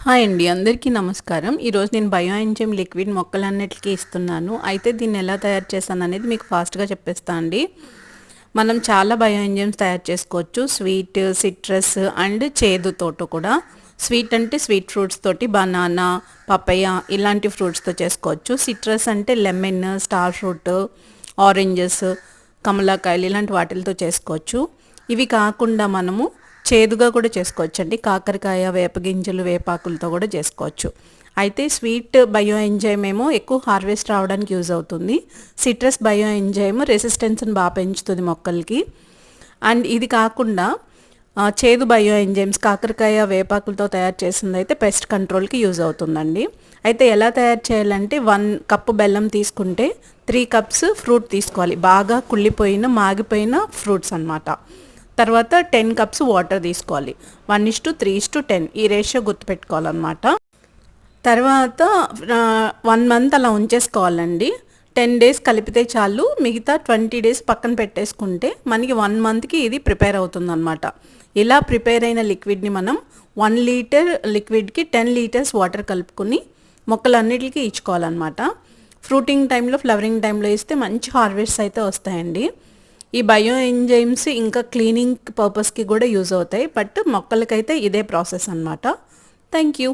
Hi అండి, అందరికీ నమస్కారం. ఈరోజు నేను బయో ఎంజైమ్ లిక్విడ్ మొక్కలన్నిటికీ ఇస్తున్నాను. అయితే దీన్ని ఎలా తయారు చేశాను అనేది మీకు ఫాస్ట్గా చెప్పేస్తా అండి. మనం చాలా బయో ఎంజైమ్స్ తయారు చేసుకోవచ్చు. స్వీట్, సిట్రస్ అండ్ చేదుతోటి కూడా. స్వీట్ అంటే స్వీట్ ఫ్రూట్స్ తోటి బనానా, పపయ ఇలాంటి ఫ్రూట్స్తో చేసుకోవచ్చు. సిట్రస్ అంటే లెమన్, స్టార్ ఫ్రూట్, ఆరెంజెస్, కమలాకాయలు ఇలాంటి వాటిలతో చేసుకోవచ్చు. ఇవి కాకుండా మనము చేదుగా కూడా చేసుకోవచ్చు అండి. కాకరకాయ, వేపగింజలు, వేపాకులతో కూడా చేసుకోవచ్చు. అయితే స్వీట్ బయో ఎంజైమ్ ఏమో ఎక్కువ హార్వెస్ట్ రావడానికి యూజ్ అవుతుంది. సిట్రస్ బయో ఎంజైమ్ రెసిస్టెన్స్ని బాగా పెంచుతుంది మొక్కలకి. అండ్ ఇది కాకుండా చేదు బయో ఎంజైమ్స్ కాకరకాయ, వేపాకులతో తయారు చేసింది అయితే పెస్ట్ కంట్రోల్కి యూజ్ అవుతుందండి. అయితే ఎలా తయారు చేయాలంటే 1 కప్పు బెల్లం తీసుకుంటే 3 కప్స్ ఫ్రూట్ తీసుకోవాలి. బాగా కుళ్ళిపోయిన మాగిపోయిన ఫ్రూట్స్ అన్నమాట. తర్వాత 10 కప్స్ వాటర్ తీసుకోవాలి. 1:3:10 ఈ రేషియో గుర్తుపెట్టుకోవాలన్నమాట. తర్వాత 1 మంత్ అలా ఉంచేసుకోవాలండి. 10 డేస్ కలిపితే చాలు. మిగతా 20 డేస్ పక్కన పెట్టేసుకుంటే మనకి 1 మంత్కి ఇది ప్రిపేర్ అవుతుందన్నమాట. ఇలా ప్రిపేర్ అయిన లిక్విడ్ని మనం 1 లీటర్ లిక్విడ్కి 10 లీటర్స్ వాటర్ కలుపుకొని మొక్కలన్నిటికీ ఇచ్చుకోవాలన్నమాట. ఫ్రూటింగ్ టైంలో, ఫ్లవరింగ్ టైంలో ఇస్తే మంచి హార్వెస్ట్ అయితే వస్తాయండి. ఈ బయో ఎంజైమ్స్ ఇంకా క్లీనింగ్ పర్పస్కి కూడా యూజ్ అవుతాయి. బట్ మొక్కలకైతే ఇదే ప్రాసెస్ అన్నమాట. Thank you.